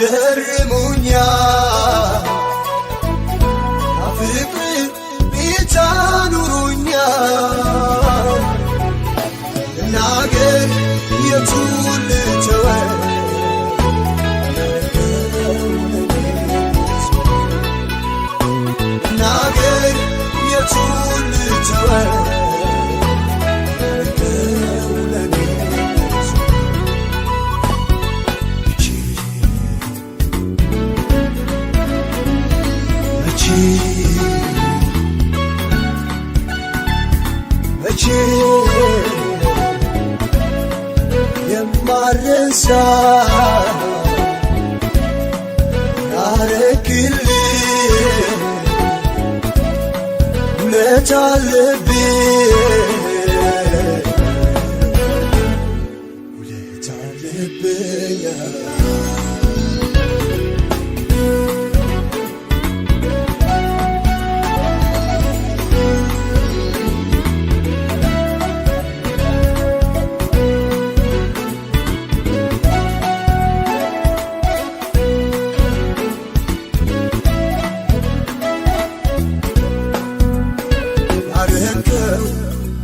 አስገርሙኛል ፍቅር ብቻ ኑሮኛል ልናገር የቱን ልተወው ልናገር የቱን ልተወው የማረሳ ያረክልኝ ውለታ አለብኝ ውለታ አለብኝ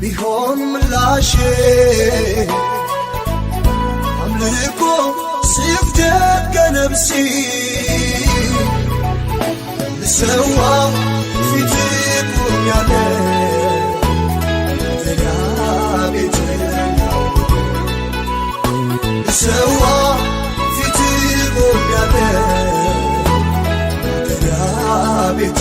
ቢሆን ምላሼ አምልኮ ስግደት ከነፍሴ ልሰዋ ፊት ቆሜያለሁ ቤት ልሰዋ ፊት ቆሜያለሁ ቤት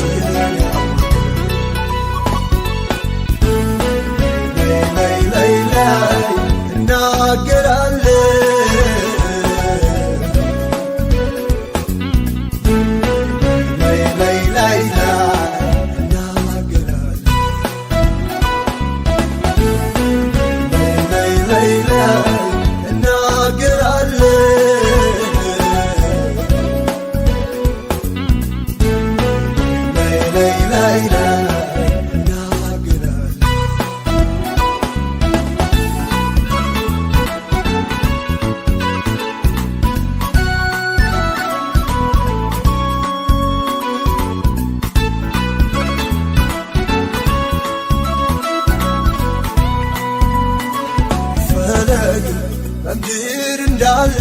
በምድር እንዳለ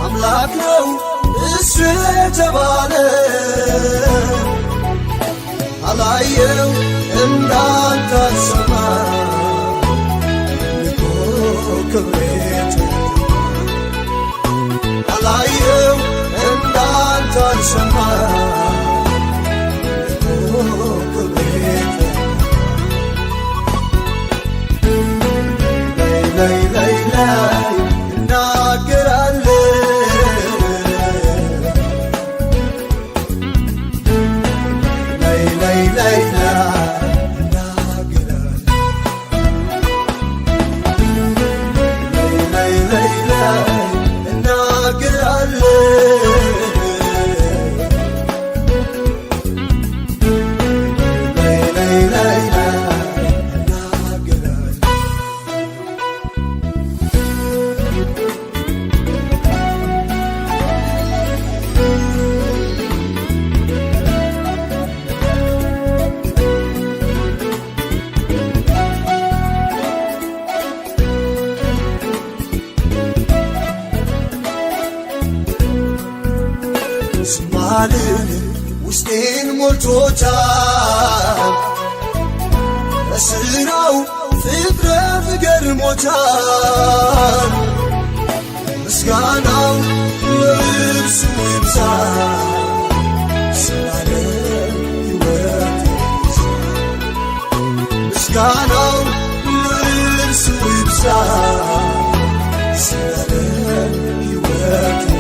አምላክ ነው እሱ የተባለ አላየው እንዳንተ አልሰማም ልኮ ክብሬት አላየው እንዳንተ አልሰማም ልኮ ክብሬት ላይ ላይ ላይ እናገራለሁ ላይ ላይ ላይ እናገራለሁ ላይ ላይ ላይ እናገራለሁ ስማልን ውስጤን ሞልቶታል በስራው ፍጥረት ገርሞታል ምስጋናው ለእርሱ ይብዛ ስላለም ሕይወት ምስጋናው ለእርሱ ይብዛ ስላለም ሕይወት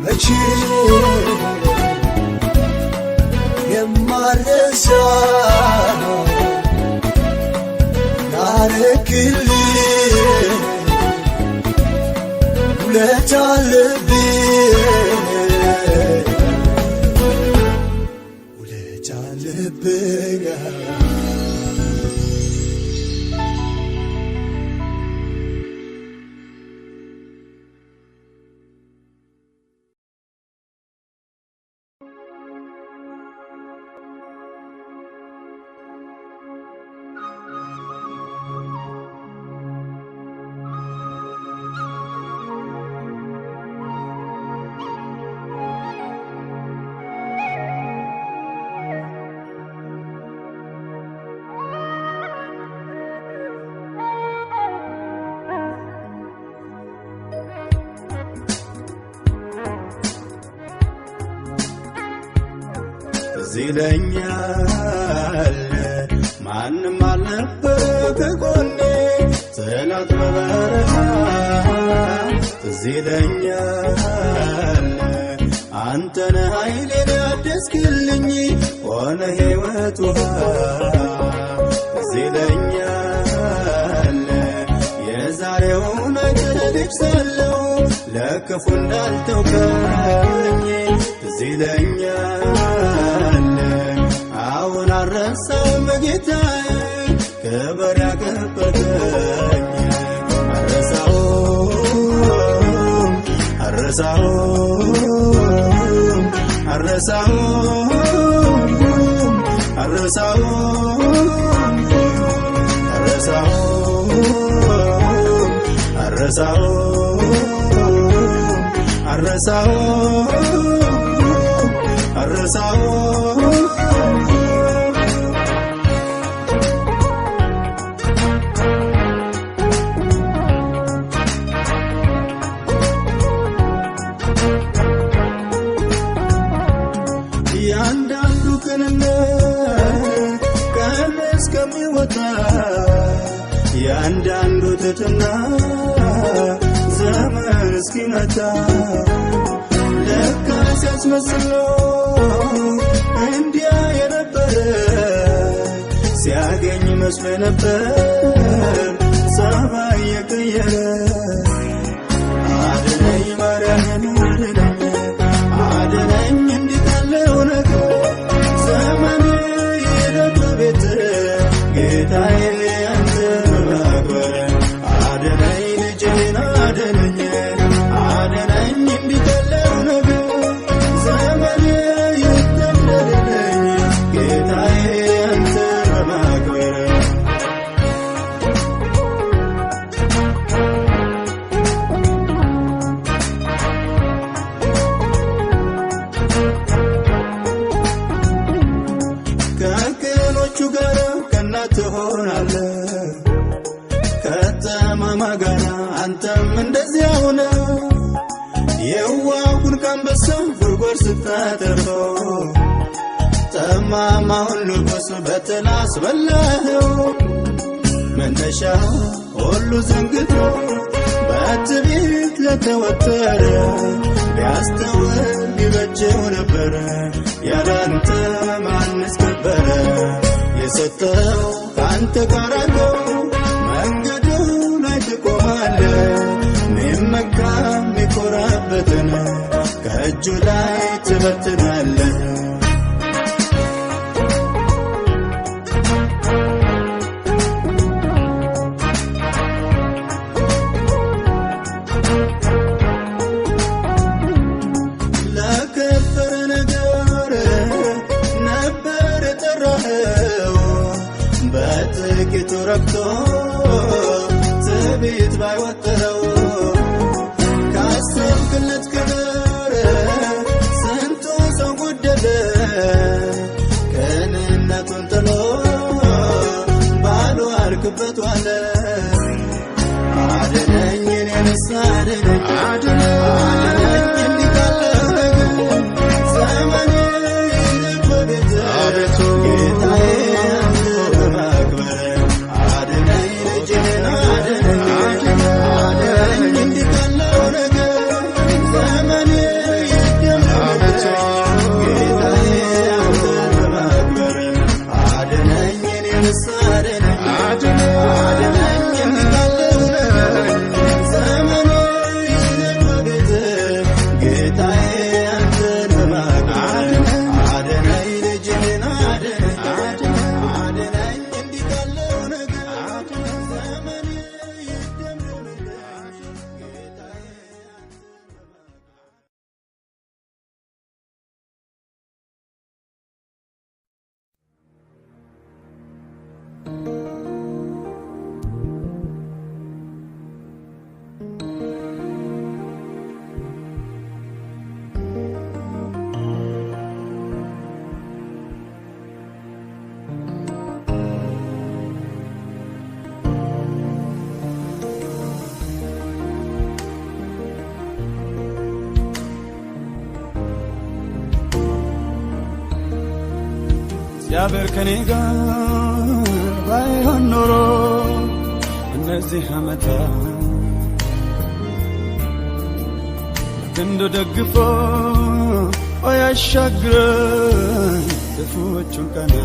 መቼ የማረሳ ያረክልኝ ውለታ አለብኝ ልብኛል ይለኛል ማንም አልነበረ ከጎኔ ጠላት በበረሃ ይለኛል አንተነ ኃይሌን ያደስክልኝ ሆነ ሕይወት ውሃ ይለኛል የዛሬውን አይተልቅ ሳለው ለክፉ እንዳልተውከኝ ይለኛል አሁን አልረሳውም ጌታዬ ክብር ያከበረኝ ያንዳንዱ ቅንነት ቀን እስከሚወጣ ያንዳንዱ ትሕትና ዘመን እስኪመጣ ለካስ ያስመስለው እንዲያ የነበረ ሲያገኝ መስሎ ነበር ሰማይ የቀየረ አድነኝ ማርያምን አድነኝ እንዲህ ካለው ነገር ዘመኔ ይለፍ ቤት ጌታዬ አንተ ማክበር አድነኝ ልጄን አድነኝ እንዲህ ካለው ነገር ዘመኔ ይተላለለኝ ጌታዬ አንተ ማክበር ከቅኖቹ ጋር ከእናት ትሆናለህ ከተማማ ጋር አንተም እንደዚያው ነህ የዋሁን ከአንበሳ ጉድጓድ ስታተርፈው ጠማማውን ንጉሥ በጥላ አስበላኸው መነሻ ሁሉ ዘንግቶ በትዕቢት ለተወጠረ ቢያስተውል ቢበጀው ነበረ ያላንተ ማንስ ከበረ የሰጠው ከአንተ ጋር አለው መንገዱ ላይ ትቆማለህ ሚመካ ሚኮራበትን ከእጁ ላይ ትበትናለህ ለከበረ ነገር ነበር የጠራኸው በጥቂቱ ረክቶ ትዕቢት ባይወጥረው ካሰብክለት ክብር ስንቱ ሰው ጎደለ ቅንነቱን ጥሎ ባዶ አልክበት ዋለ አድነኝ እኔንስ አድነኝ እንዲህ ካለው ነገር ዘመኔ ይለፍ ቤት ጌታዬ አንተ ማክበር አድነኝ ልጄን አድነኝ እንዲህ ካለው ነገር ዘመኔ ይደምደም ጌታዬ አንተ ማክበር አድነኝ እኔንስ አድነኝ እንዲህ ካለው ነገር እግዚአብሔር ከኔ ጋር ባይሆን ኖሮ እነዚህ ዓመታት ክንዱ ደግፎ ያሻግረኝ ክፉዎቹን ቀና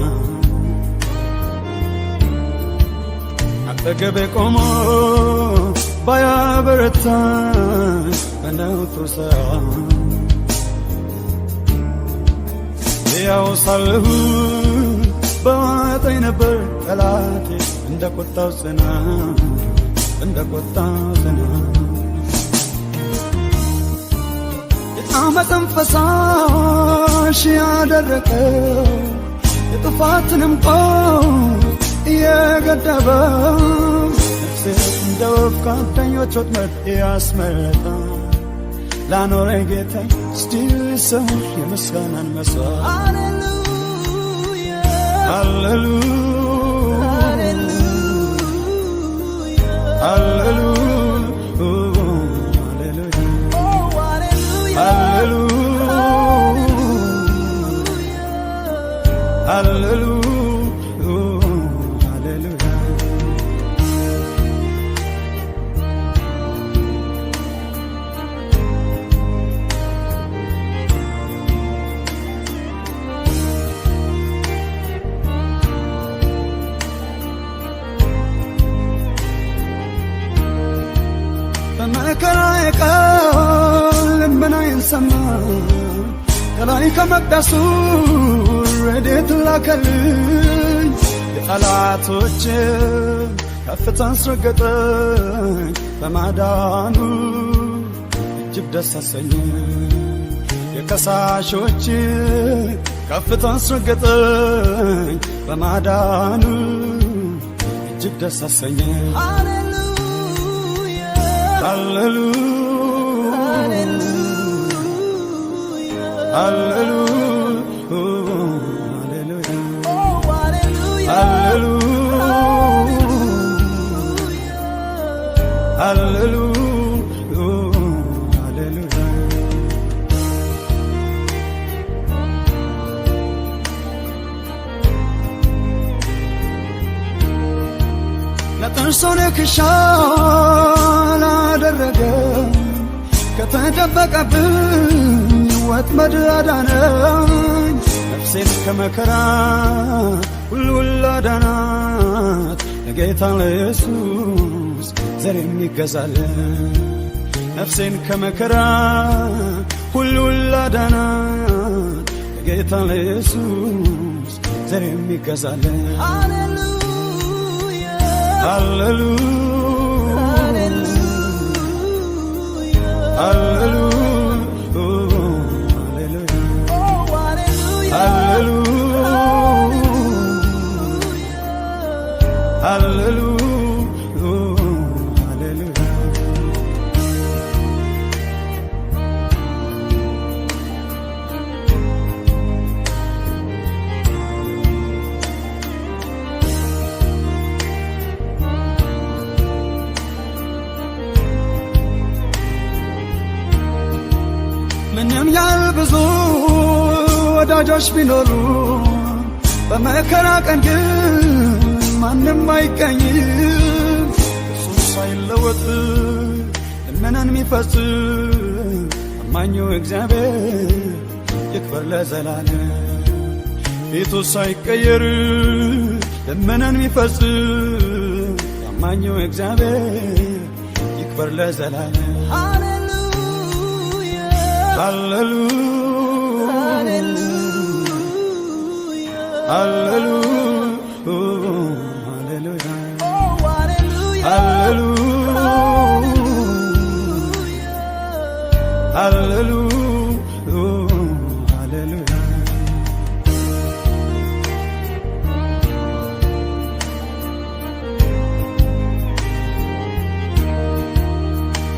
አጠገቤ ቆሞ ባያበረታኝ በነውጡ ሰዓት ሕያው ሳለሁ በዋጠኝ ነበር ጠላቴ እንደ ቁጣው ጽናት የዓመፅን ፈሳሽ ያደረቀው የጥፋትንም ጦር እየገደበው ነፍሴ እንደ ወፍ ከአዳኞች ወጥመድ ያስመለጠ ላኖረኝ ጌታዬ ስቲል ሰው የምስጋናን መስዋዕት ሃሌሉያ በመከራዬ ቀን ልመናዬን ሰማ ከላይ ከመቅደሱ ረድኤት ላከልኝ የጠላቶች ከፍታን አስረገጠኝ በማዳኑ እጅግ ደስ አሰኘኝ የከሳሾች ከፍታን አስረገጠኝ በማዳኑ እጅግ ደስ አሰኘኝ ለጥርሶ ንክሻ ላደረገ ከተደበቀብኝ ወጥመድ አዳነኝ ነፍሴን ከመከራ ሁሉ አዳናት ለጌታ ለኢየሱስ ዘር የሚገዛለት ነፍሴን ከመከራ ሁሉ አዳናት ለጌታ ለኢየሱስ ዘር የሚገዛለት ምንም ያህል ብዙ ወዳጆች ቢኖሩ በመከራ ቀን ግን ማንም አይገኝም እሱ ሳይለወጥ ልመናን የሚፈጽም ታማኙ እግዚአብሔር ይክበር ለዘላለም ፊቱ ሳይቀየር ልመናን የሚፈጽም ታማኙ እግዚአብሔር ይክበር ለዘላለም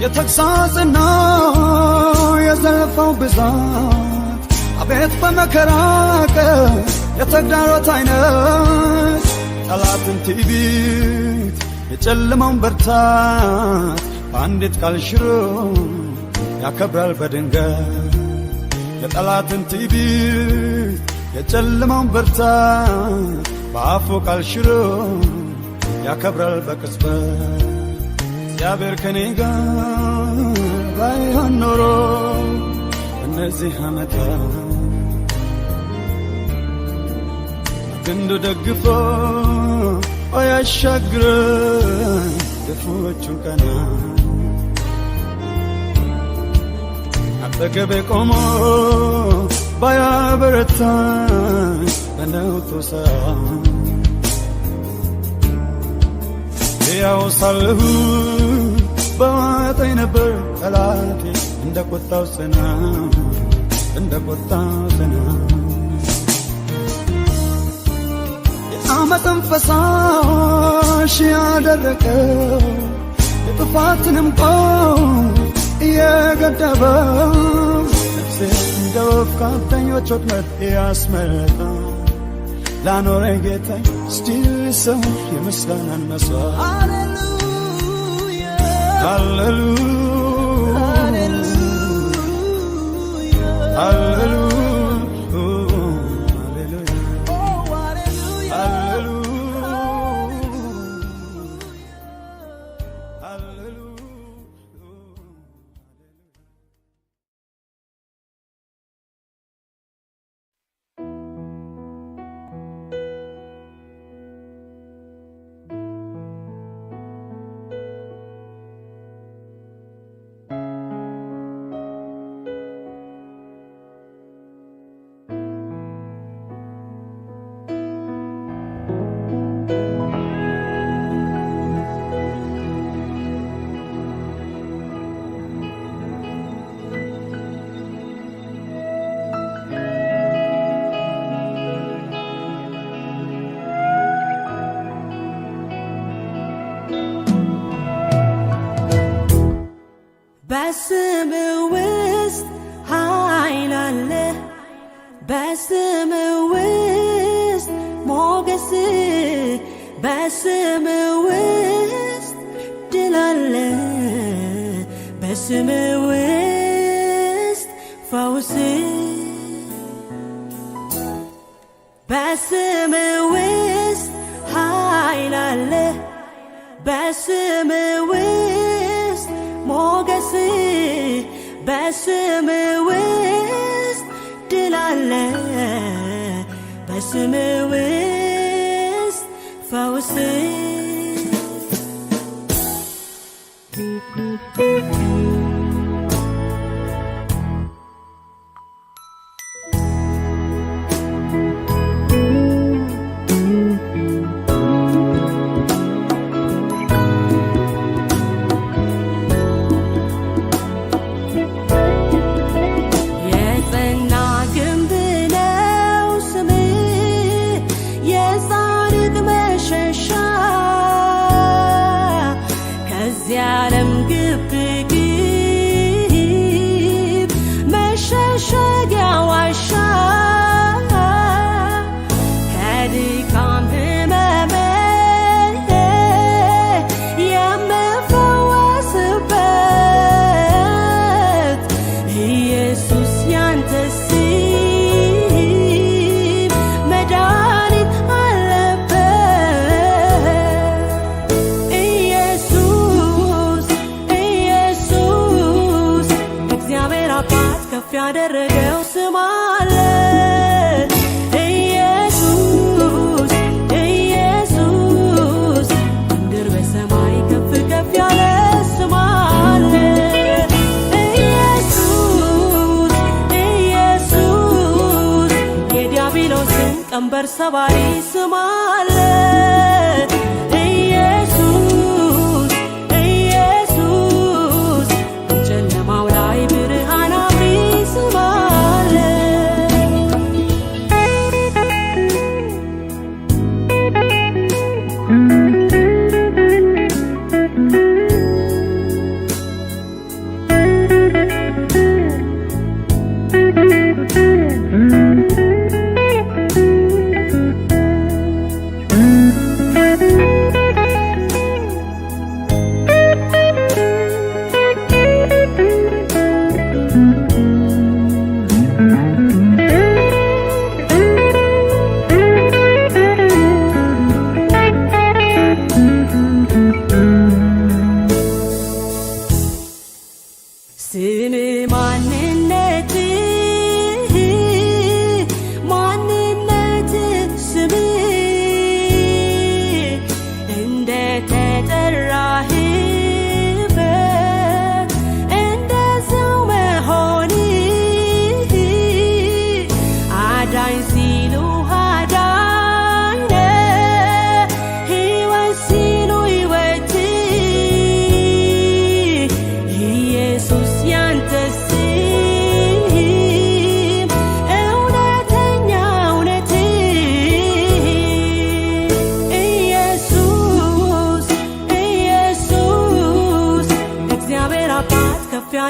የተግሣጽና የዘለፋው ብዛት አቤት በመከራ ቀን የተግዳሮት አይነት ጠላትን ትዕቢት የጨለማውን በርታት በአንዲት ቃል ሽሮ ያከብራል በድንገት የጠላትን ትዕቢት የጨለማውን ብርታት በአፉ ቃል ሽሮ ያከብራል በቅጽበት። እግዚአብሔር ከኔ ጋር ባይሆን ኖሮ እነዚህ ዓመታት ክንዱ ደግፎ ያሻግረኝ ክፉዎቹን ቀናት አጠገቤ ቆሞ ባያበረታኝ በነውጡ ሰዓት ሕያው ሳለሁ በዋጠኝ ነበር ጠላቴ እንደ ቁጣው ጽናት እንደ ቁጣው ጽናት የዓመፅን ፈሳሽ ያደረቀው የጥፋትንም ጎፍ እየገደበው ነፍሴ እንደ ወፍ ከአዳኞች ወጥመድ ያስመለጠ ላኖረኝ ጌታዬ ስቲል ሰው የምስጋናን መስዋዕት ሃሌሉያ ሃሌሉያ በስምህ ውስጥ ኃይል አለ፣ በስምህ ውስጥ ሞገስ፣ በስምህ ውስጥ ድል አለ፣ በስምህ ውስጥ ፈውስ፣ በስምህ ውስጥ ኃይል አለ፣ በስምህ ውስጥ ሞገስ፣ በስምህ ውስጥ ድል አለ፣ በስምህ ውስጥ ፈውስ። ያደረገው ስም አለ ኢየሱስ ኢየሱስ ምድር በሰማይ ከፍ ከፍ ያለ ስም አለ ኢየሱስ ኢየሱስ የዲያብሎስን ቀንበር ሰባሪ ስም አለ ኢየሱስ ኢየሱስ በጨለማው ላይ ብርሃን አብሪ ስም አለ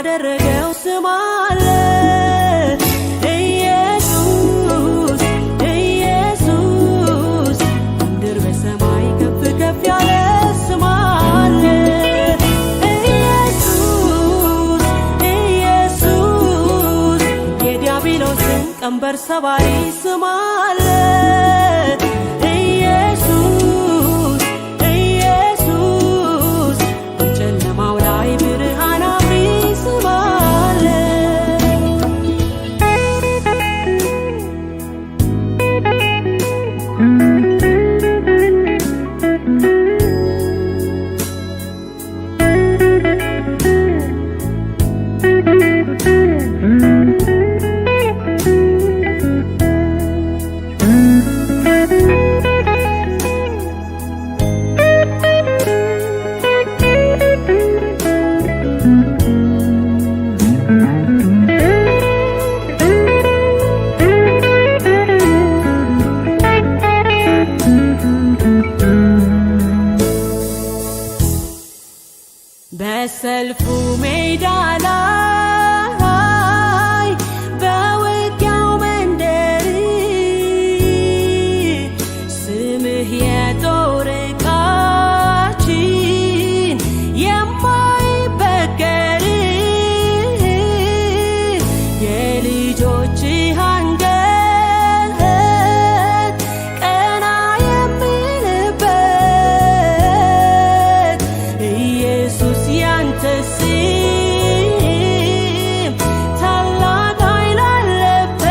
ያደረገው ስም አለ ኢየሱስ ኢየሱስ ምድር በሰማይ ከፍ ከፍ ያለ ስም አለ ኢየሱስ ኢየሱስ የዲያብሎስን ቀንበር ሰባሪ ስም አለ በሰልፉ ሜዳ ላይ በውጊያው መንደር ስምህ የጦር ዕቃችን የማይበገር የልጆችህ አንገት ቀና የሚልበት ኢየሱስ ያንተ ስም ታላቅ ኃይል አለበት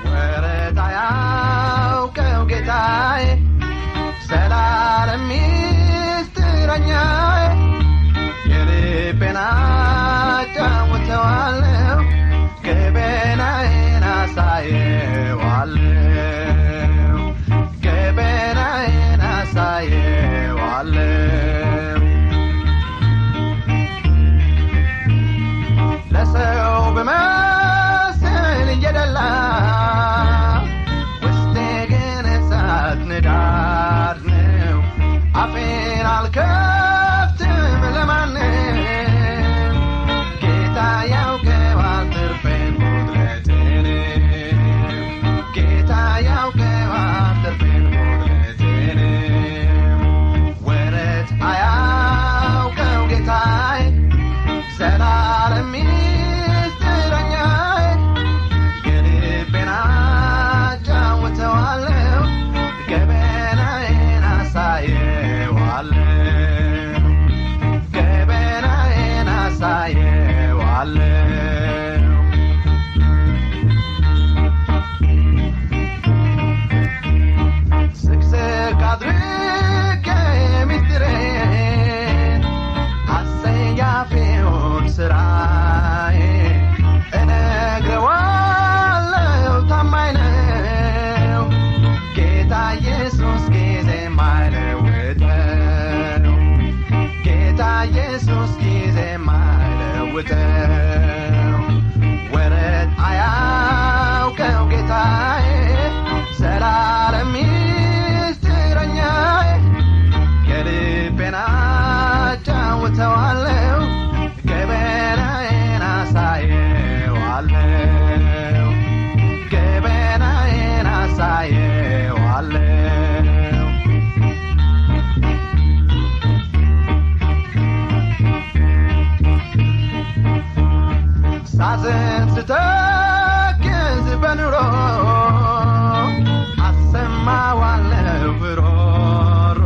ወረት አያውቀው ጌታዬ ዘላለም ሚስጥረኛዬ የልቤን አጫውተዋለሁ ገበናዬን አሳየዋለሁ ገበናዬን አሳየዋለሁ ለሰው ብመስል እየደላ ውስጤ ግን እሳት ንዳድ ነው አፌን አልከፍትም ለማንም ጌታ ያውቀዋል ትርፌን ጉድለቴን ጌታ ያውቀዋል ትርፌን ጉድለቴን ወረት አያውቀው ጌታዬ ዘላለም ሚስጥረኛዬ የልቤን አጫውተዋለሁ ገበናዬን አሳየዋለሁ ገበናዬን አሳየዋለሁ ስቅስቅ አድርጌ ሚስጥሬን አሰያፊውን ስራዬ እነግረዋለሁ ታማኝ ነው ጌታ ኢየሱስ ጊዜ ማይለውጠው ጌታ ኢየሱስ ጊዜ ማይለውጠው ወረት አያውቀው ጌታዬ ዘላለም ሚስጥረኛዬ የልቤን አጫውተዋለሁ ገበናዬን አሳየዋለሁ ገበናዬን አሳየዋለሁ ሳዝን ስተክዝ በኑሮ አሰማዋለሁ ሮሮ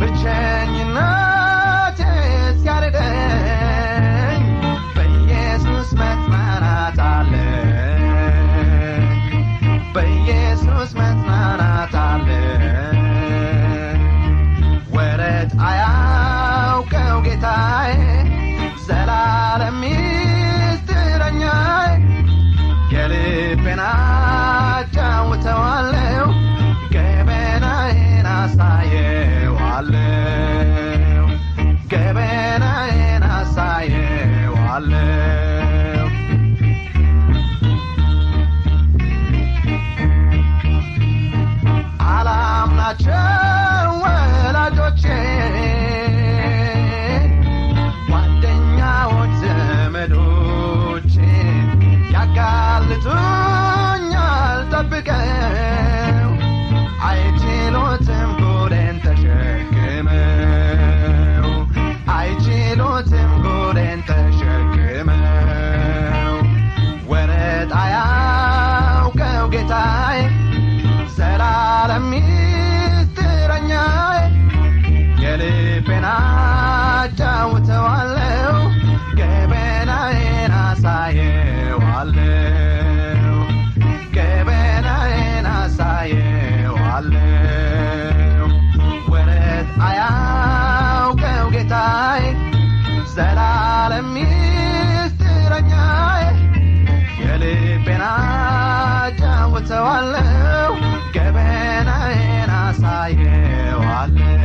ብቸኝነቴ ሲያርደኝ በኢየሱስ መጽናናት አለኝ በኢየሱስ መጽናናት አለኝ ወረት አያውቀው ጌታዬ ዘላለም ሚስጥረኛዬ የልቤን አጫውተዋለሁ ገበናዬ ዘላለም ሚስጥረኛዬ የልቤን አጫውተዋለሁ ገበናዬን አሳየዋለሁ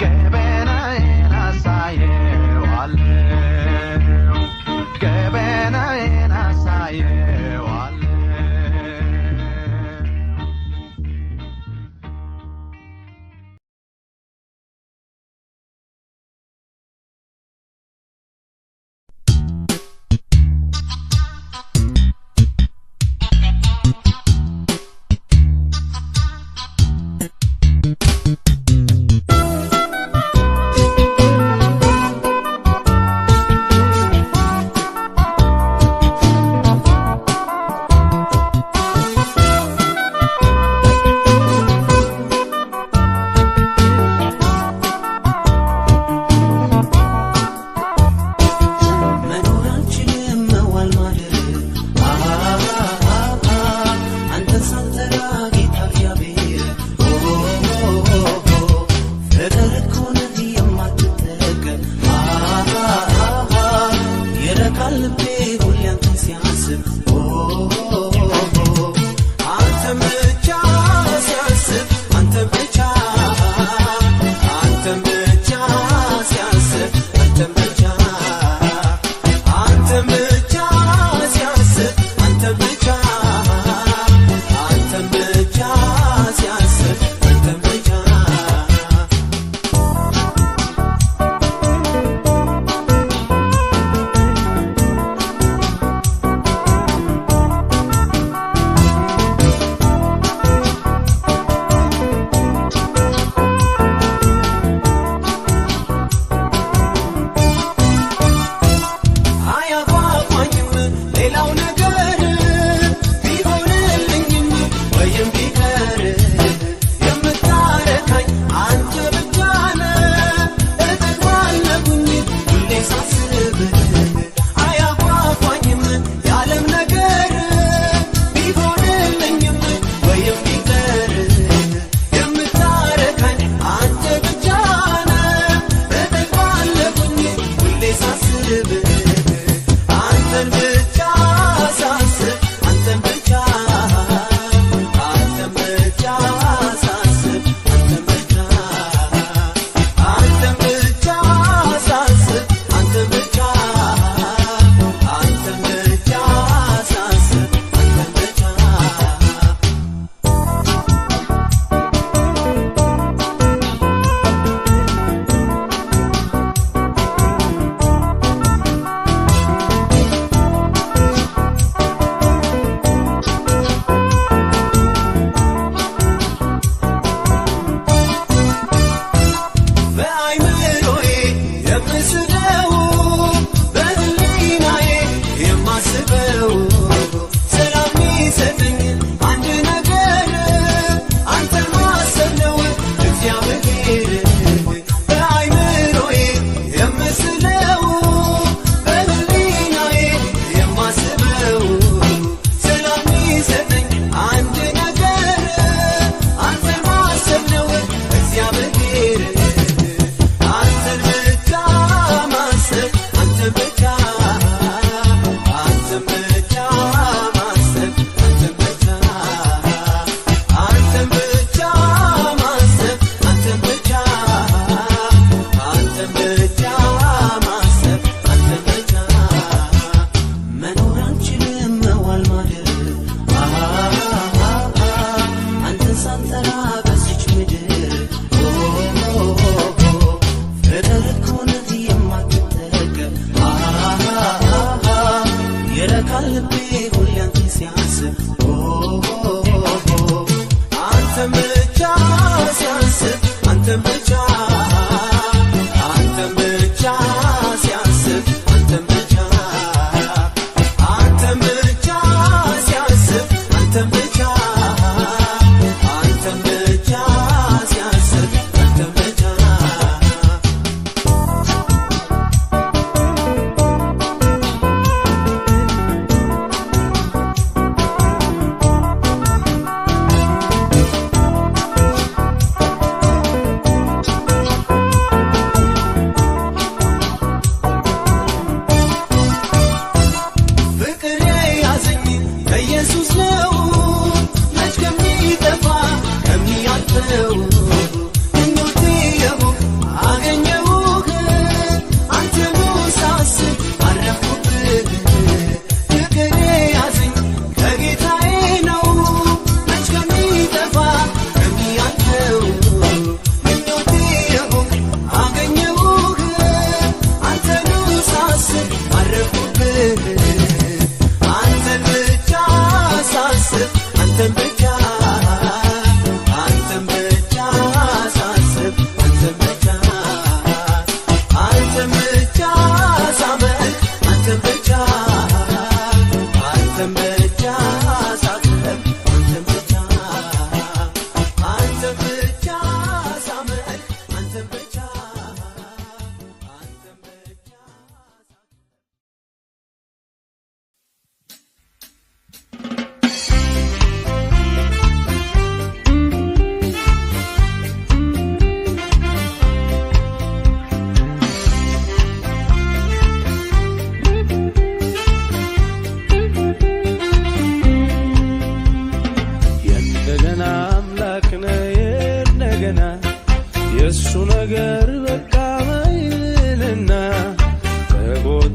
ገበናዬን አሳየዋለሁ ገበናዬን አሳየዋለሁ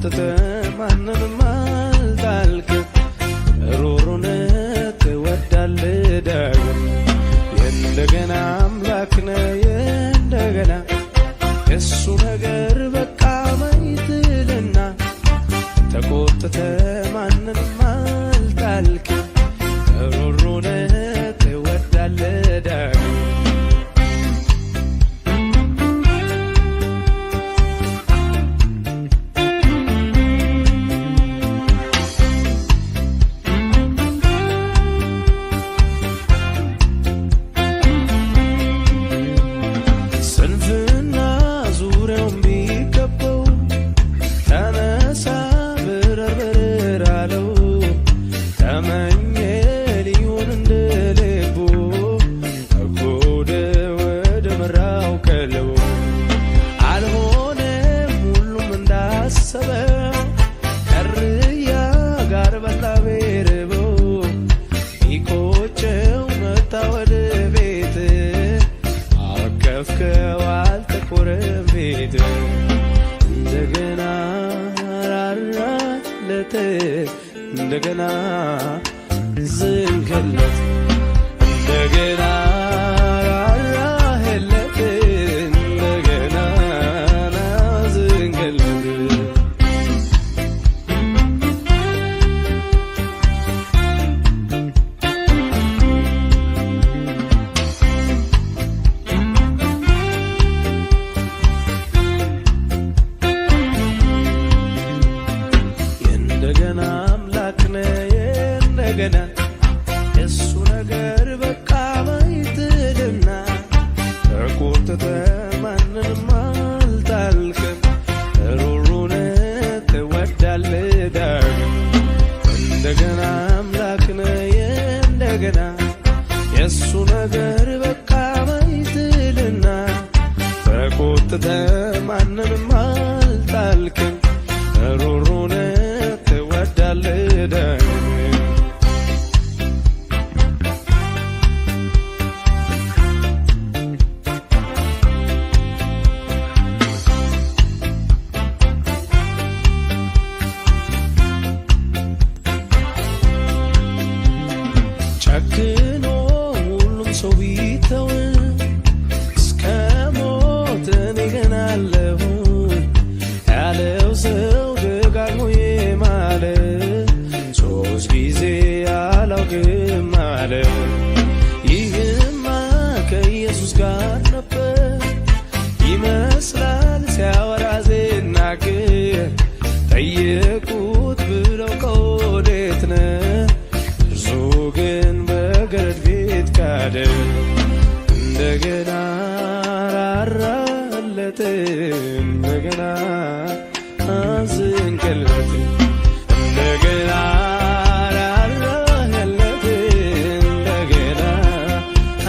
ተቆጥተ ማንንም አልጣልክም ሩሩነህ ትወዳለህ ዳግም የእንደገና አምላክ ነህ የእንደገና የእሱ ነገር በቃ ማይትልና ተቆጥተ ማንንም አልጣልክም ሩሩነህ ትወዳለህ ዳግም እንደገና ዝንከለት እንደገና ራራህለት እንደገና ዝንከለት እንደገና የእሱ ነገር በቃ ማይትልና ተቆጥተ ማንንም አልጣልክም ሩሩነህ ትወዳለህ ዳግም እንደገና አምላክ ነህ እንደገና የእሱ ነገር በቃ ማይትልና ተቆጥተ ማንንም አልጣልክም ሩሩነህ ትወዳለህ ዳግም ጨክኖ ሁሉም ሰው ቢተው እስከ ሞት እኔ ገና አለሁ ያለው ሰው ደጋግሞ የማለ ሶስት ጊዜ አላውቅም አለ ይህማ ከኢየሱስ ጋር ነበር ይመስላል ሲያወራ ሲናገር ጠየቁት ብለው ከወዴት ነህ እርሱ ግን በገረድ ፊት ካደ እንደገና ራራለት እንደገና አዘንከለት እንደገና ራራለት እንደገና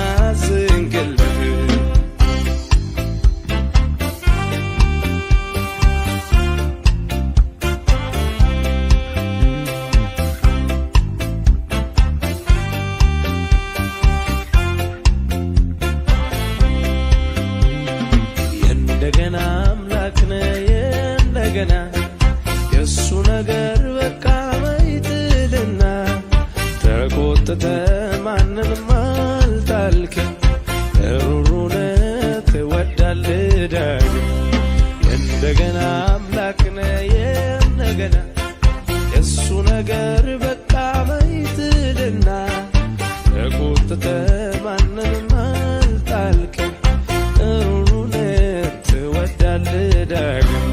አዘንከለት እንደገና አምላክ ነህ እንደገና የእሱ ነገር በቃ ማይትልና ተቆጥተ ማንንም አልጣልክም ሩሩነህ ትወዳለህ ዳግም እንደገና አምላክ ነህ እንደገና የእሱ ነገር በቃ ማይትልና ተቆጥተ ማንንም አልጣልክም ዳግም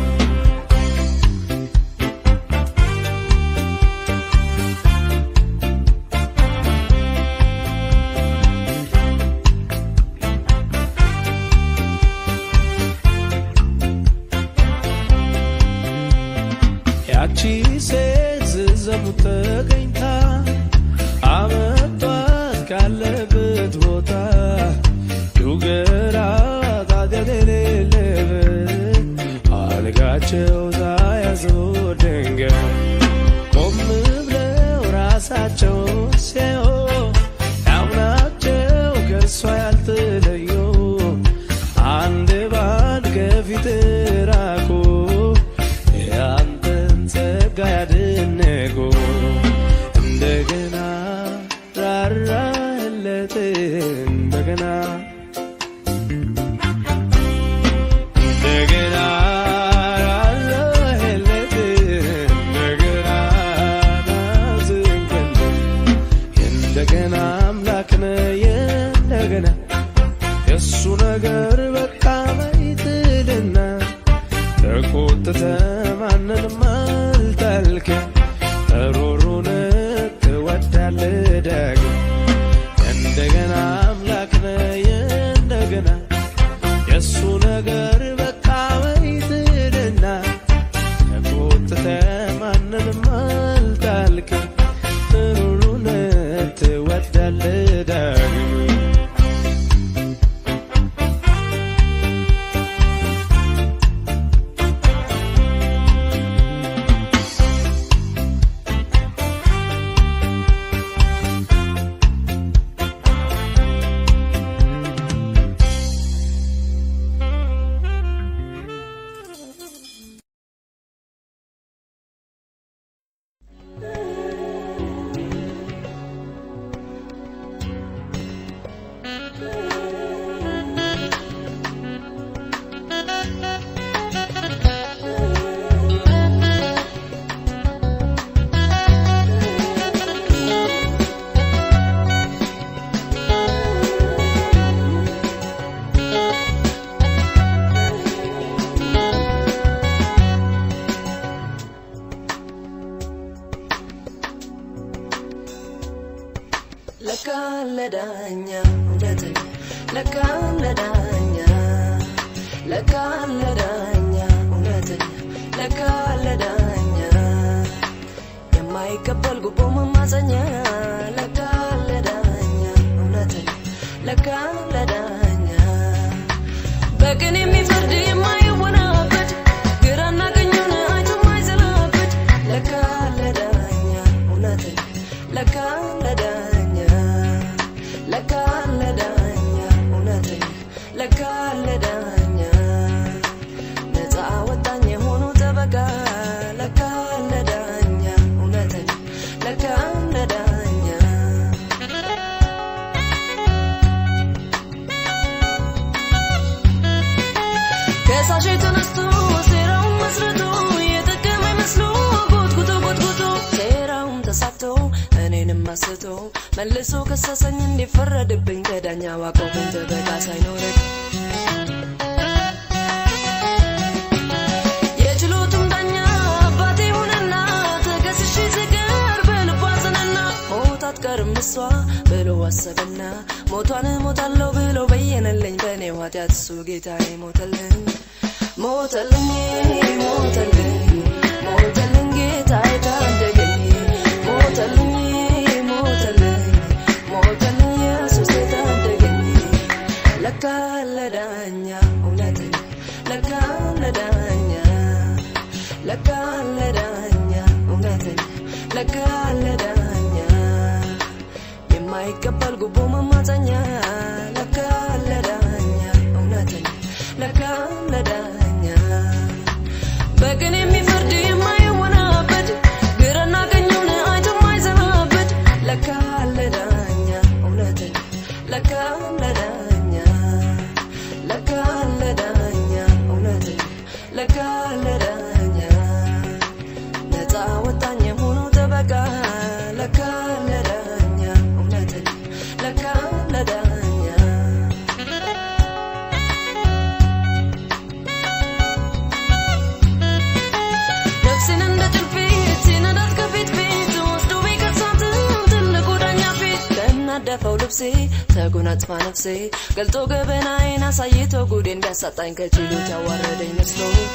ያቺ ሴት ዘሙት ተገኝታ አመጧት ካለበት ቦታ ዱገራት ኃጢአት የሌለበት አልጋቸው ሳያዘው ድንገት ቆም ብለው ራሳቸው ሲያዩ ያምናቸው ከእርሷ ያልተለዩ አንድ ባንድ ከፊት ራቁ ያንተን ለዳኛ እውነተኛ ለካ ለዳኛ ለካ ለዳኛ እውነተኛ ለካ ለዳኛ የማይቀበል ጉቦ መማፀኛ ለካ ለዳኛ እውነተኛ ለካ ለዳኛ በቅን የሚፈርድ የማይወናበድ ግራና ቀኙን አይቶ የማይዘላበድ ለካ ለዳኛ እውነተኛ ለካ ለዳኛ ለካ ለዳኛ እውነተኛ ለካ ለዳኛ ነፃ ወጣኝ የሆኑ ጠበቃ ለካ ለዳኛ እውነተኛ ለካ ለዳኛ ከሳሽ ተነስቶ ሴራውን መስርቶ የጠቀመ መስሎ ጎትጉቶ ሴራውን ተሳክቶ እኔንም አስቶ መልሶ ከሰሰኝ እንዲፈረድብኝ ከዳኛ ዋቆብኝ ጠበቃ ሳይኖረኝ የችሎቱም ዳኛ አባቴ ሆነና ተከስሼ ስቀር በልቧ አዘነና ሞት አትቀርም እሷ ብሎ አሰበና ሞቷን ሞታለሁ ብሎ በየነልኝ በእኔ ኃጢአት እሱ ጌታዬ ሞተልኝ ሞተልኝ ሞተልኝ ሞተልኝ ጌታዬ ታደገኝ ሞተልኝ ሞተልኝ ሞተልኝ ኢየሱስ ታደገኝ ለካ ለዳኛ እውነተኛ ለካ ለዳኛ ለካ ለዳኛ እውነተኛ ለካ ለዳኛ የማይቀበል ጉቦ መማፀኛ ለካ ለዳኛ እውነተኛ ለካ ለዳኛ በቅን የሚፈርድ የማይወናበድ ግራና ቀኙን አይቶ የማይዘላበድ ለካ ለዳኛ እውነተኛ ለካ ለዳኛ ለካ ለዳኛ እውነተኛ ለካ ለዳኛ ነፃ ወጣኝ የሆኑ ጠበቃ ለካ ለዳኛ እውነተኛ ለካ ለዳኛ ነፍሴን እንደ ጭልፊት ሲነዳት ከፊት ፊት ወስዶ ቢከሳት ትልቁ ዳኛ ፊት ከናደፈው ልብሴ ተጎናጽፋ ነፍሴ ገልጦ ገበናዬን አሳይቶ ጉዴን ቢያሳጣኝ ከችሎት ያዋረደኝ መስሎት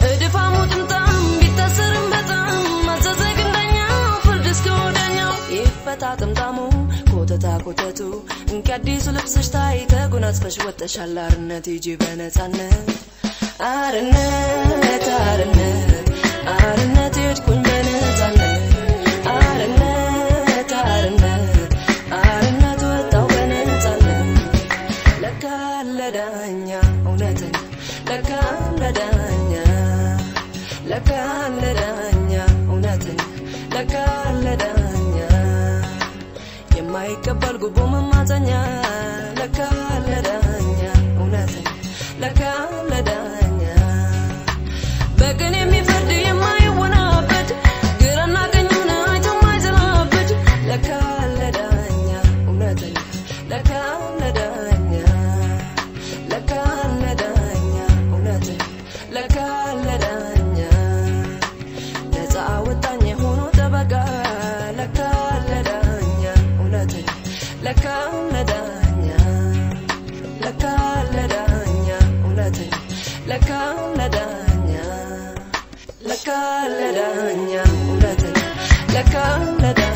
እድፋሙ ጥምጣም ቢታሰርም በጣም አዘዘ ግን ዳኛው ፍርድ እስከ ወዲያኛው ይፈታ ጥምጣሙ ኮተታ ኮተቱ እንኪ አዲሱ ልብስሽ ታይ ተጎናጽፈሽ ወጥተሻል አርነት ሂጂ በነፃነት አርነት አርነት አርነት ሄድኩኝ በነፃነት አርነት አርነት አርነት ወጣው በነፃነት ለካ ለዳኛ እውነተኛ ለካ ለዳኛ ለካ ለዳኛ እውነተኛ ለካ ለዳኛ የማይቀበል ጉቦ መማፀኛ ለካ ለዳኛ እውነተኛ ለካ ለዳኛ በቅን የሚፈርድ የማይወናበድ ግራና ቀኙን አይቶ የማይዘላበድ ለካ ለዳኛ እውነተኛ ለካ ለዳኛ ለካ ለዳኛ እውነተኛ ለካ ለዳኛ ነፃ ወጣኝ የሆኑ ጠበቃ ለካ ለዳኛ እውነተኛ ለካ ለዳኛ ለካ ለዳኛ እውነተኛ ለካ ለዳኛ ለካ ለዳኛ እውነተኛ ለካ ለዳኛ